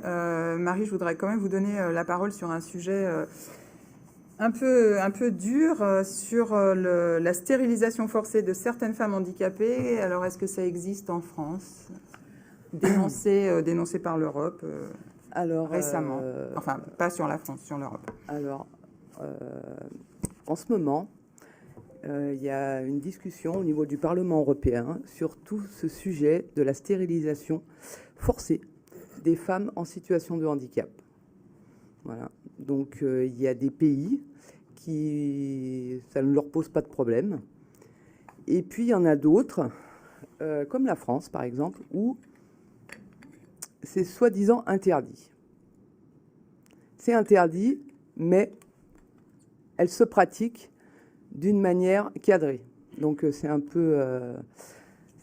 Marie, je voudrais quand même vous donner la parole sur un sujet un peu dur, sur la stérilisation forcée de certaines femmes handicapées. Alors, est-ce que ça existe en France, dénoncé par l'Europe récemment? Enfin, pas sur la France, sur l'Europe. Alors, en ce moment, il y a une discussion au niveau du Parlement européen sur tout ce sujet de la stérilisation forcée des femmes en situation de handicap. Voilà. Donc, il y a des pays qui, ça ne leur pose pas de problème. Et puis, il y en a d'autres, comme la France, par exemple, où c'est soi-disant interdit. C'est interdit, mais elle se pratique d'une manière cadrée. Donc c'est un peu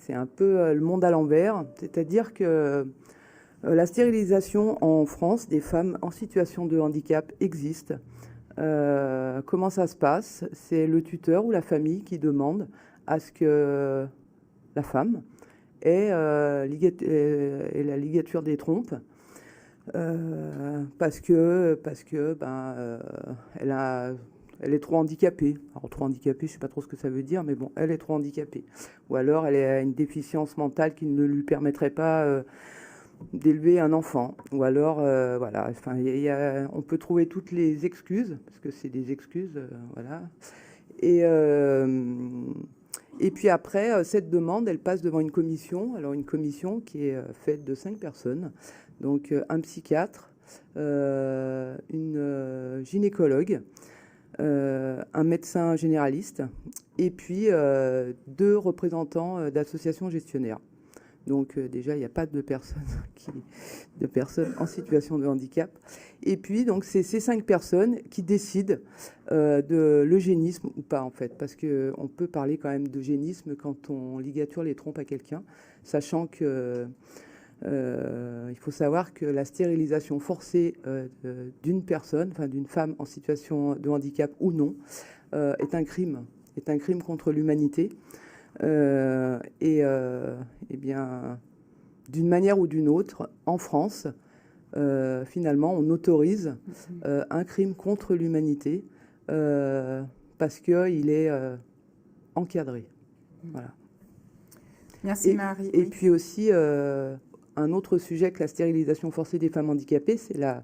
le monde à l'envers, c'est-à-dire que la stérilisation en France des femmes en situation de handicap existe. Comment ça se passe? C'est le tuteur ou la famille qui demande à ce que la femme ait la ligature des trompes parce que elle est trop handicapée. Alors, trop handicapée, je ne sais pas trop ce que ça veut dire, mais bon, elle est trop handicapée. Ou alors, elle a une déficience mentale qui ne lui permettrait pas d'élever un enfant. Ou alors, voilà, enfin, on peut trouver toutes les excuses, parce que c'est des excuses, voilà. Et puis après, cette demande, elle passe devant une commission. Alors, une commission qui est faite de 5 personnes. Donc, un psychiatre, une gynécologue, un médecin généraliste et puis 2 représentants d'associations gestionnaires. Donc déjà, il n'y a pas de personnes en situation de handicap. Et puis, donc, c'est ces 5 personnes qui décident de l'eugénisme ou pas, en fait. Parce qu'on peut parler quand même d'eugénisme quand on ligature les trompes à quelqu'un, sachant que il faut savoir que la stérilisation forcée d'une personne, enfin d'une femme en situation de handicap ou non, est un crime contre l'humanité. Et bien, d'une manière ou d'une autre, en France, finalement, on autorise un crime contre l'humanité parce qu'il est encadré. Voilà. Merci Marie. Et puis aussi, un autre sujet que la stérilisation forcée des femmes handicapées, c'est la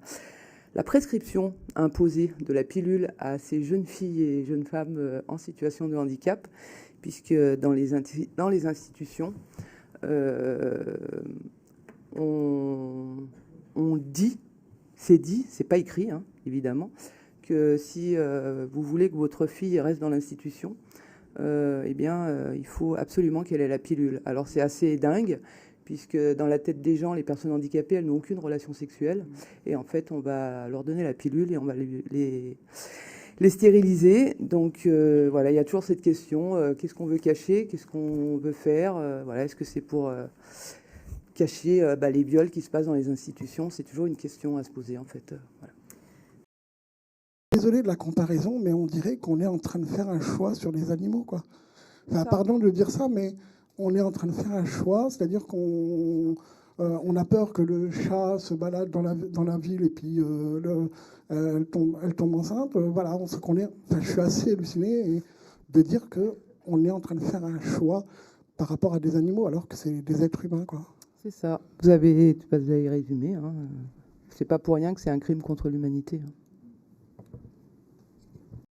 prescription imposée de la pilule à ces jeunes filles et jeunes femmes en situation de handicap, puisque dans les institutions, on dit, c'est pas écrit, hein, évidemment, que si vous voulez que votre fille reste dans l'institution, eh bien, il faut absolument qu'elle ait la pilule. Alors c'est assez dingue, puisque dans la tête des gens, les personnes handicapées, elles n'ont aucune relation sexuelle. Et en fait, on va leur donner la pilule et on va les stériliser. Donc voilà, il y a toujours cette question, qu'est-ce qu'on veut cacher? Qu'est-ce qu'on veut faire? Voilà, est-ce que c'est pour cacher les viols qui se passent dans les institutions? C'est toujours une question à se poser, en fait. Voilà. Désolé de la comparaison, mais on dirait qu'on est en train de faire un choix sur les animaux, quoi. Enfin, pardon de dire ça, mais on est en train de faire un choix, c'est-à-dire qu'on a peur que le chat se balade dans la ville et puis elle tombe enceinte. Voilà, je suis assez halluciné de dire qu'on est en train de faire un choix par rapport à des animaux alors que c'est des êtres humains, quoi. C'est ça. Vous avez résumé. Hein. C'est pas pour rien que c'est un crime contre l'humanité. Hein.